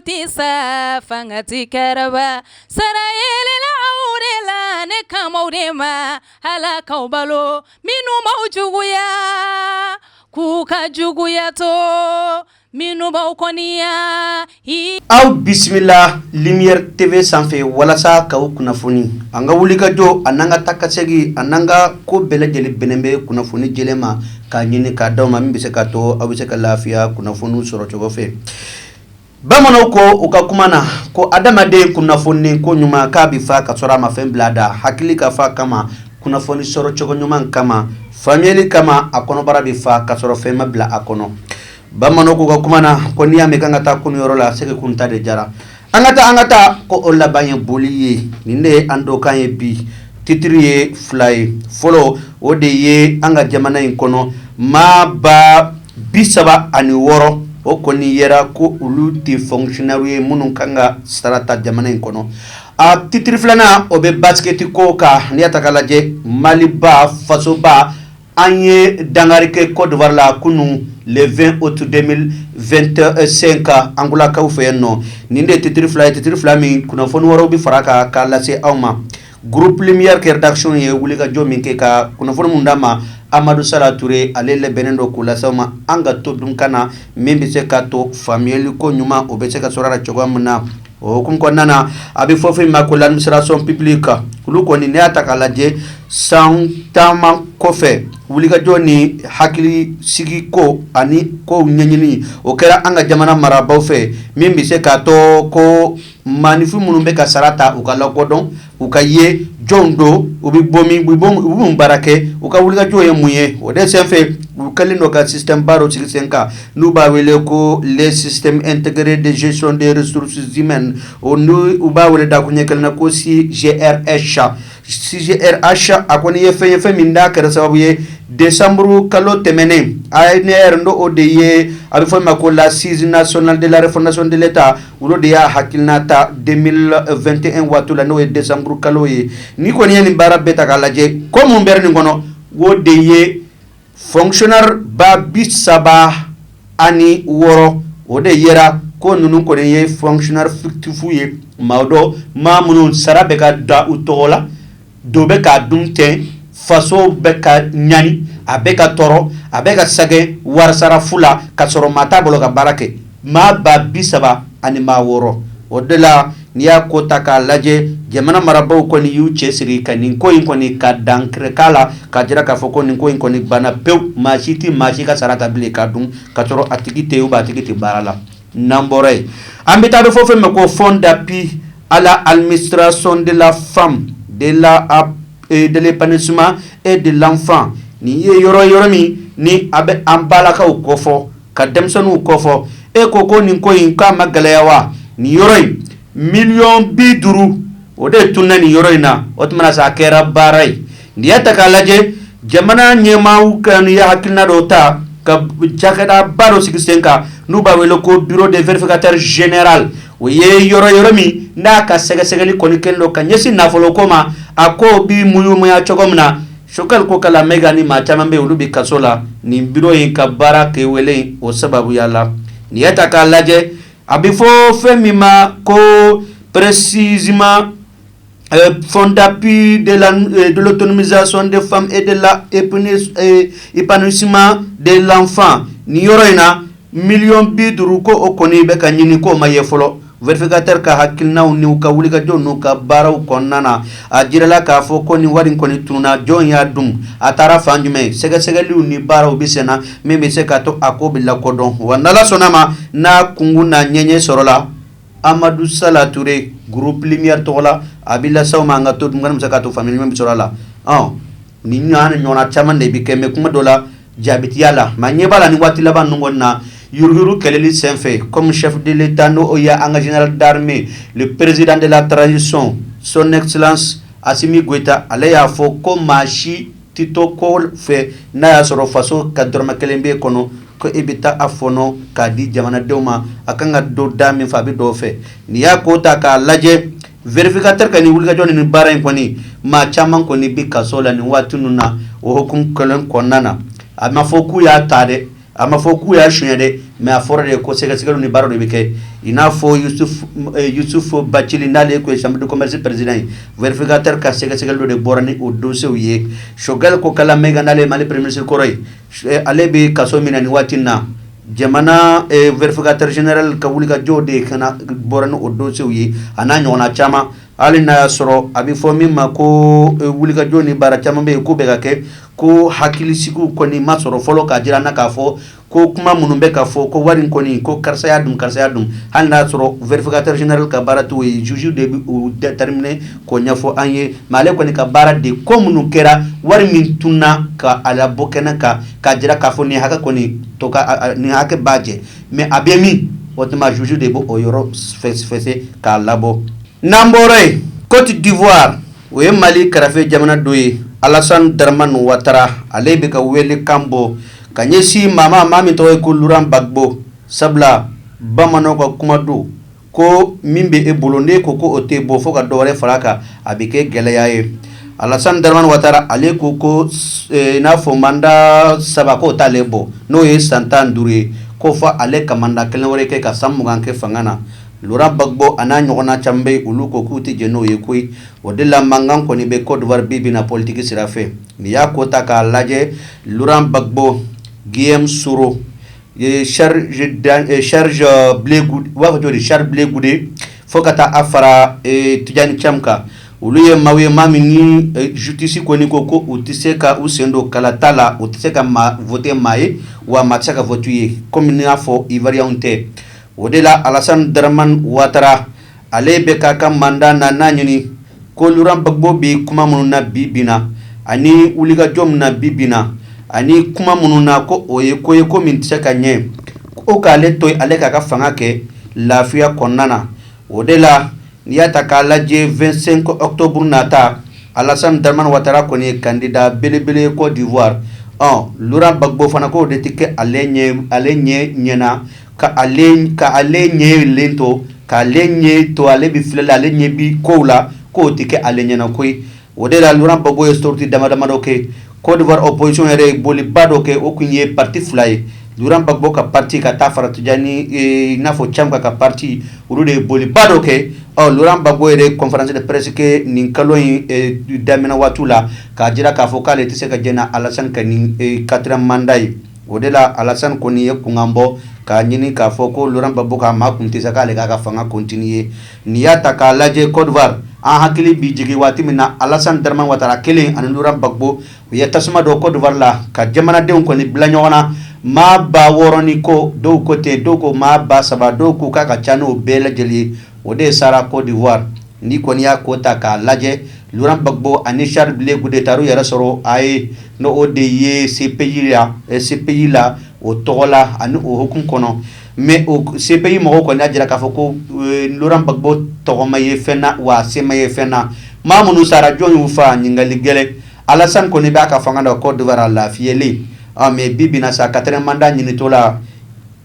tisa fangati karaba sarayele la aurela ne kamaurema halaka balo minu maujuguya kuka juguya to minu baukoniya aw bismillah lumière tv sanfé walasa kaw kunafoni anga wulika jo ananga takasegi ananga ko belajeli benembe kunafoni jelema ka nyini ka dawma min bise ka to abise ka lafiya kunafonu soro cogo fe bamano ko uka kumana ko adamade kunafoni ko nyuma ka bi fa ka sora ma fen blada hakili ka fa kama kunafoni soro cogo nyuma kama family kama akono bara bi fa ka soro fe ma bla akono bamano ko kumana ko niya me kanga ta kunu yorola seke kunta de jara angata ko olla banye boliye ninde ando kanye bi titriye fly follow ode ye anga jamana in kono ma ba bisaba ani woro o koni yera ko ulu ti fonctionnaire munun kanga sarata jamana in kono a titri flana obe basket ko ka ni atakalaje maliba fasoba anye dangarike Côte d'Ivoire la kunu le 20 août 2025 angula ka ufeyno ninde titri fly mi kuna fonu waro bi faraka ka lase awma groupe lumière que rédaction ye wulika jomi ke ka kuna fonu mundama Amadou Sala Touré alele benendo kula sama anga to dum kana membe se ka to famille ko nyuma obese ka sorara chogamna o kum ko nana abi fofi makula administration publique kulu ko ni ne ataka laje santama kofe wulika joni hakili sigi ko ani ko nyenyini o kera anga jamana marabaw fe membe se ka to ko manifu munumbe ka sarata ukala kodon ukaye jondo ubi bomi barake uka wulika joye muye o de senfe ukalindo ka système baro sigisenka nuba wele ko les systèmes intégrés de gestion des ressources humaines o nu uba wele da kunyekalna ko CGRH akoni yefe minda kara sababu ye décembre kalo temene ANR ndo odeye abifo mako la 6 nationale de la refondation de l'état ulo de ya hakilnata 2021 watu la no décembre kalo ye ni ko ni bara beta kalaje ko mun berni ngono wodeye fonctionnaire ba bisaba ani woro ode yera ko nunu ko ye fonctionnaire fictif ye mawdo mamunun sarabe ka da utola dobe ka dunte faso beka nyani abeka toro abeka sage warsara fula kasoro mata bolo ka barake ma ba bisaba ani ma woro odela niya ko taka laje jamana marabaw ko ni yu chesiri kanin ko in ko ni ka dankre kala ka jira ka foko ni ko in ko ni bana pew mashi ka sarata bile ka dum katoro atigite u ba atigite barala nambore ambita do fofo me ko fond d'appui à la administration de la femme de l'épanouissement et de l'enfant ni yoro mi ni abe ambalaka ukofo kademsonu ukofo e koko ni ko in ka magalayawa ni yoro million biduru ode tunna ni yoro ina otmana sa kera barai ni atakalaje jamana nyema ukan ya hakilna dota ka jakada baro sigisenka nuba welo ko bureau de vérificateur général oye yoro mi na ka segali konikendo kanyesi na folo koma ako bi muyu ya chogomna shokal ko kala megani ma chamambe ulubi kasola ni bureau yin ka bara ke wele o sababu yalla ni ataka laje abifo femima ko précisément fond d'appui de l'autonomisation des femmes et de l'épanouissement de l'enfant ni yoroina million biduru ko okoni be kanyini ko maye folo verificateur ka hakilna ni ka wulika jonu ka baraw konnana ajirala ka fo ko ni warin ko ni tuna jon ya dum atara fanjume segali ni baraw bisena meme se ka to akobilla kodon wanala sonama na kunguna nyenye sorola Amadou Sala Touré groupe lumière tola abilla sawma nga to ngam se ka to famille meme sorola ni nyona chamande bi keme kuma dola jabiti yala manyebala ni watila ban ngonna Yururu Keleli Senfe, comme chef de l'État, Oya Anga général d'armée, le président de la transition, son excellence Assimi Goïta, Alea Fo, comme Machi, Tito Kol, fait Naya Soro Faso, Kadroma Kelembe Kono, ko ebita afono kadi jamana dewma akanga do dami fabi do fe niya kota ka laje verificateur kani wulga joni ni bara ko ni ma chaman ko ni bi kasola ni watununa o hukum kolen konana ama foku ya tade a ma fɔ k'u y'a suɲɛ dɛ mais a fɔra de ko sɛgɛsɛgɛliw ni baaraw de bɛ kɛ i n'a fɔ Youssouf Bathily n'ale ko ye chambre de commerce président ye vérificateur ka sɛgɛsɛgɛli dɔ de bɔra ni o dossier ye Choguel Kokala Mayiga n'ale ye Mali premier ministre kɔrɔ ye ale bɛ kaso min na nin waati in na jamana vérificateur général ka wulikajɔ de kana bɔra ni o dossier ye a n'a ɲɔgɔnna caman hali n'a y'a sɔrɔ a bɛ fɔ min ma ko wulikajɔ ni baara caman bɛ yen k'o bɛ ka kɛ ko hakilisigiw kɔni ma sɔrɔ fɔlɔ k'a jira an na k'a fɔ ko kuma minnu bɛ ka fɔ ko wari in kɔni ko karisa y'a dun hali n'a y'a sɔrɔ vérificateur général ka baara t'o ye juge de bɛ o déterminer k'o ɲɛfɔ an ye mais ale kɔni ka baara de ko minnu kɛra wari min tunna ka a labɔ kɛnɛ kan k'a jira k'a fɔ nin hakɛ kɔni to ka nin hakɛ b'a jɛ mais a bɛ min o tuma juge de bɛ o yɔrɔ fɛsɛ k'a labɔ. N'an bɔra yen Côte d'Ivoire o ye Mali kɛrɛfɛ jamana dɔ ye Alassane Dramane Ouattara ale bɛ ka wele kan bɔ ka ɲɛsin maa min tɔgɔ ye ko Laurent Gbagbo sabula bamananw ka kuma don ko min bɛ e bolo n'e ko o tɛ bɔ fo ka dɔ wɛrɛ far'a kan a bɛ kɛ gɛlɛya ye Alassane Dramane Ouattara ale ko n'a fɔ mandat 3 k'o t'ale bɔ n'o ye san 15 ye ko fɔ ale ka mandat 1 wɛrɛ kɛ ka san 20 kɛ fanga na Laurent Gbagbo a n'a ɲɔgɔnna caman bɛ yen olu ko k'u tɛ jɛn n'o ye koyi o de la mankan kɔni bɛ Côte d'Ivoire bi na politique sira fɛ n'i y'a ko ta k'a lajɛ Laurent Gbagbo Guillaume Soro Charles Blé Goudé fo ka taa a fara Tidjane Thiam kan olu ye maa ye maa min ni justice kɔni ko u tɛ se ka u sen don kalata la u tɛ se ka voter maa ye wa maa tɛ se ka voter ye comme n y'a fɔ Ivoirien tɛ o de la Alassane Dramane Ouattara ale bɛ k'a ka mandat na n'a ɲini ko Laurent Gbagbo bɛ kuma minnu na bi na ani wulikajɔ min na bi na ani kuma minnu na ko o ye ko ye ko min tɛ se ka ɲɛ o k'ale to ale k'a ka fanga kɛ lafiya kɔnɔna na o de la n'i y'a ta k'a lajɛ 25 octobre nata Alassane Dramane Ouattara kɔni ye candidat belebele Côte d'Ivoire Laurent Gbagbo fana ko o de tɛ kɛ ale ɲɛna ka ale ɲɛ to k'ale ɲɛ to ale bɛ filɛli ale ɲɛ bi kow la k'o tɛ kɛ ale ɲɛna koyi o de la Laurent Gbagbo ye sortie dama dɔ kɛ Côte d'Ivoire opposition yɛrɛ ye boliba dɔ kɛ o kun ye parti 2 ye Laurent Gbagbo ka parti ka taa fara Tidjane i n'a fɔ Thiam ka parti olu de ye boliba dɔ kɛ Laurent Gbagbo yɛrɛ conférence de presse kɛ nin kalo in daminɛ waati la k'a jira k'a fɔ k'ale tɛ se ka jɛn na Alassane ka nin 4e mandat ye o de la Alassane kɔni ye kunkan bɔ k'a ɲini k'a fɔ ko Laurent Gbagbo ka maa kun tɛ se k'ale k'a ka fanga continuer n'i y'a ta k'a lajɛ Côte d'Ivoire an hakili bi jigin waati min na Alassane Dramane Ouattara kelen ani Laurent Gbagbo u ye tasuma dɔ Côte d'Ivoire la ka jamanadenw kɔni bila ɲɔgɔn na maa 6,000 ni ko dɔw ko ten dɔw ko maa 3,000 dɔw ko k'a ka ca n'o bɛɛ lajɛlen ye o de sara Côte d'Ivoire ni kɔni y'a ko ta k'a lajɛ Laurent Gbagbo ani Charles Blé Goudé taar'u yɛrɛ sɔrɔ a ye n'o de ye CPI la o tɔgɔ la ani o hukumu kɔnɔ mais o CPI mɔgɔw kɔni y'a jira k'a fɔ ko Laurent Gbagbo tɔgɔ ma ye fɛn na wa se ma ye fɛn na maa minnu sara jɔn y'u fa ɲininkali gɛlɛn Alassane kɔni b'a ka fanga da Côte d'Ivoire lafiyelen mais bi na sa 4e mandat ɲinitɔ la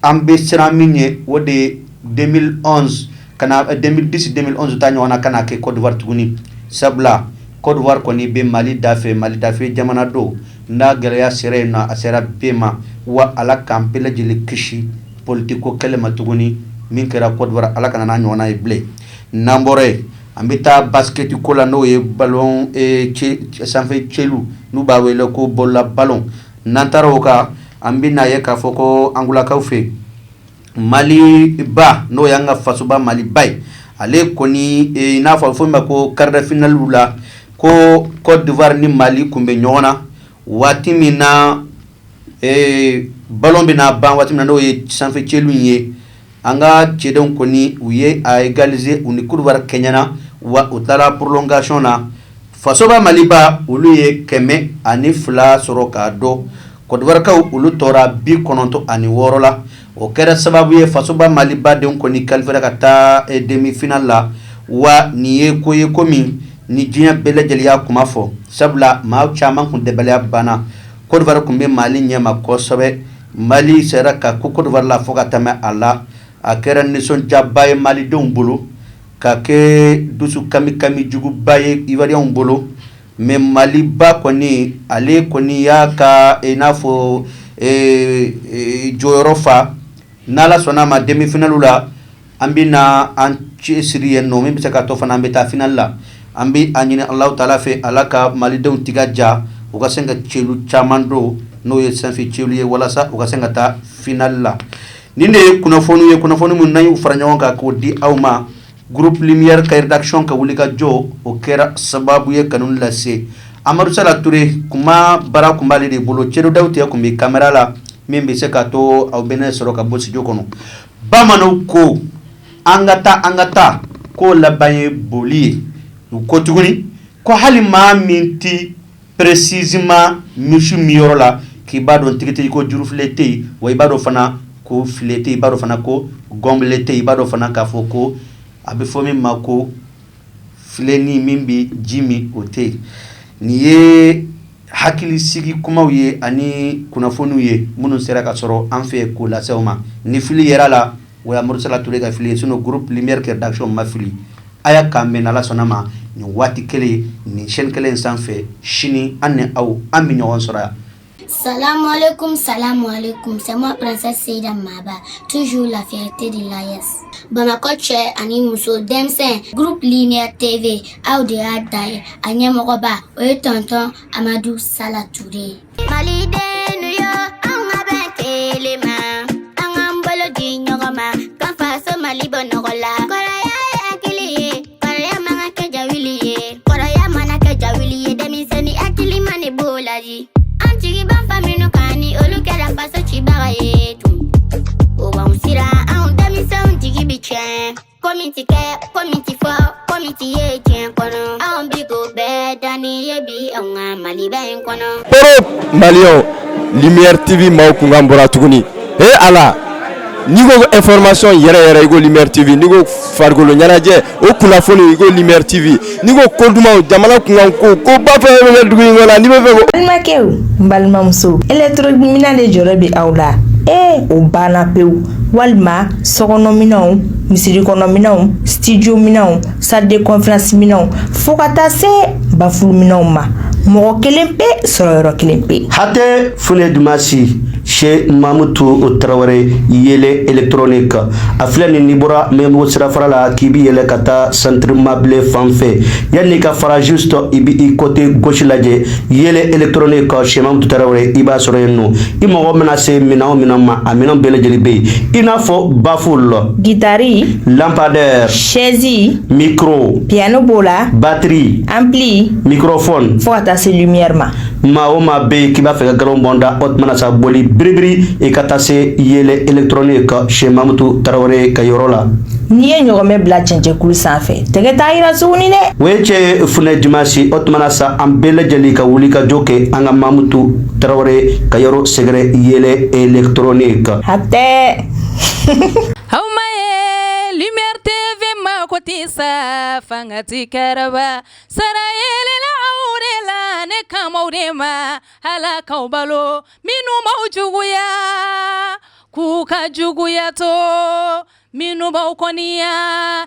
an bɛ siran min ɲɛ o de ye 2011 kana 2010-2011 ta ɲɔgɔn na ka na kɛ Côte d'Ivoire tuguni sabula Côte d'Ivoire kɔni bɛ Mali dafɛ jamana don n'a gɛlɛya sera yen nɔ a sera bɛɛ ma wa Ala k'an bɛɛ lajɛlen kisi politique ko kɛlɛ ma tuguni min kɛra Côte d'Ivoire Ala kana n'a ɲɔgɔnna ye bilen n'an bɔra yen an bɛ taa basket ko la n'o ye ballon sanfɛ cɛlu n'u b'a wele ko bolola ballon n'an taara o kan an bɛ n'a ye k'a fɔ ko angolakaw fɛ Mali ba n'o y'an ka fasoba Mali ba ye ale kɔni i n'a fɔ fɛn bɛ ko quart de finale la ko Côte d'Ivoire ni Mali kun bɛ ɲɔgɔn na waati min na ballon bɛna ban waati min na n'o ye sanfɛ cɛlu in ye an ka cɛdenw kɔni u ye a égaliser u ni Côte d'Ivoire kɛɲɛna wa u taara prolongation na fasoba Mali ba olu ye 102 sɔrɔ k'a dɔn Côte d'Ivoire kaw olu tora 96 la o kɛra sababu ye fasoba Mali ba denw kɔni qualifiera ka taa demi-finale la wa nin ye ko ye ko min ni diɲɛ bɛɛ lajɛlen y'a kuma fɔ sabula maa caman kun dɛbaliya banna Côte d'Ivoire kun bɛ Mali ɲɛma kosɛbɛ Mali sera ka ko Côte d'Ivoire la fo ka tɛmɛ a la a kɛra nisɔndiyaba ye Malidenw bolo ka kɛ dusu kami juguba ye Ivoiriens bolo mais Mali ba kɔni ale kɔni y'a ka i n'a fɔ jɔyɔrɔ fa n'ala sɔnna ma demi-finale la an bɛ na an cɛsiri yen nɔ min bɛ se ka to fana an bɛ taa finale la an bɛ a ɲini Alahu Taala fɛ Ala ka malidenw tiga ja u ka se ka celu caman don n'o ye sanfɛ celu ye walasa u ka se ka taa finale la nin de ye kunnafoni ye kunnafoni min n'an y'u fara ɲɔgɔn kan k'o di aw ma groupe lumière ka rédaction ka wuli ka jɔ o kɛra sababu ye kanu lase Amadu Sala Ture kuma baara kun b'ale de bolo Cɛdo Dawuti kun bɛ caméra la min bɛ se ka to aw bɛ ne sɔrɔ ka bɔ studio kɔnɔ bamananw ko an ka taa ko laban ye boli ye u ko tuguni ko hali maa min ti précisément misi min yɔrɔ la k'i b'a dɔn tigi tɛ ko jurufile tɛ yen wa i b'a dɔn fana ko file tɛ yen i b'a dɔn fana ko gɔnbele tɛ yen i b'a dɔn fana k'a fɔ ko a bɛ fɔ min ma ko fileni min bɛ ji min o tɛ yen nin ye hakili sigi kumaw ye ani kunnafoniw ye minnu sera ka sɔrɔ an fɛ k'o lase aw ma ni fili yɛrɛ la o ye Amadu Sala Ture ka fili ye sinon groupe lumière ka rédaction ma fili a y'a k'an bɛn n'Ala sɔnna ma nin waati kelen nin chaîne kelen sanfɛ sini an ni aw an bɛ ɲɔgɔn sɔrɔ yan. Salam alaikum, c'est moi Princesse Seyda Maba, toujours la fierté de l'AES. Bamako Tchè ani muso denmisɛn groupe Lumière TV aw de y'a da ye a ɲɛmɔgɔba o ye tonton Amadu Sala Ture. Malidenu yo an ka bɛn kelen ma an k'an bolo di ɲɔgɔn ma k'an faso Mali bɔ nɔgɔ la. Kɔrɔya ye hakili ye kɔrɔya man ka kɛ jawili ye kɔrɔya mana kɛ jawili ye denmisɛnnin hakili ma ne b'o laji. An jigi ban faminu kan ni olu kɛra faso cibaga ye tun o b'anw sira anw denmisɛnw jigi bi tiɲɛ komi ti kɛ komi ti fɔ komi ti ye tiɲɛ kɔnɔ anw bi ko bɛɛ danni ye bi anw ka Maliba in kɔnɔ. Europe Malien Lumière TV maaw kun kan bɔra tuguni ala n'i ko information yɛrɛ i ko Lumière TV n'i ko farikolo ɲɛnajɛ o kunnafoni i ko Lumière TV n'i ko ko dumanw jamana kunkan ko ba fɛn bɛ kɛ dugu in kɔnɔ n'i bɛ fɛ ko. Balimakɛw n balimamuso électronique de jɔyɔrɔ bɛ aw la o banna pewu walima sokɔnɔminɛnw misiri kɔnɔminɛnw studio minɛnw salle de conférence minɛnw fo ka taa se bafuluminɛnw ma mɔgɔ kelen pe sɔrɔ yɔrɔ kelen pe. Hatɛ Fune Dumasi Chez Mamutu Traoré yele électronique a filɛ nin bɔra Membo sirafara la k'i bi yɛlɛ ka taa centre meublé fan fɛ yanni ka fara juste i bi i côté gauche lajɛ yele électronique Chez Mamutu Traoré i b'a sɔrɔ yen nɔ i mɔgɔ bɛna se minɛn o minɛn ma a minɛn bɛɛ lajɛlen bɛ yen i n'a fɔ bafoule guitare lampadaire chaise micro piano b'o la batterie ampli microphone fo ka taa se lumière ma maa o maa bɛ yen k'i b'a fɛ ka galon bɔnda o tuma na sa boli biribiri i ka taa se yele électronique Chez Mamutu Traoré ka yɔrɔ la. N'i ye ɲɔgɔmɛ bila cɛncɛnkulu sanfɛ tɛgɛ t'a yira tuguni dɛ. O ye cɛ Fune Dumasi o tuma na sa an bɛɛ lajɛlen ka wuli ka jɔ kɛ an ka Mamutu Traoré ka yɔrɔ sɛgɛrɛ yele électronique. Hatɛ. Aw ma ye Lumière TV ma ko ti sa fanga ti kɛrɛba sara yelela aw de la ne kamaw de ma Ala k'aw balo minnu m'aw juguya k'u ka juguya to minnu b'aw kɔniya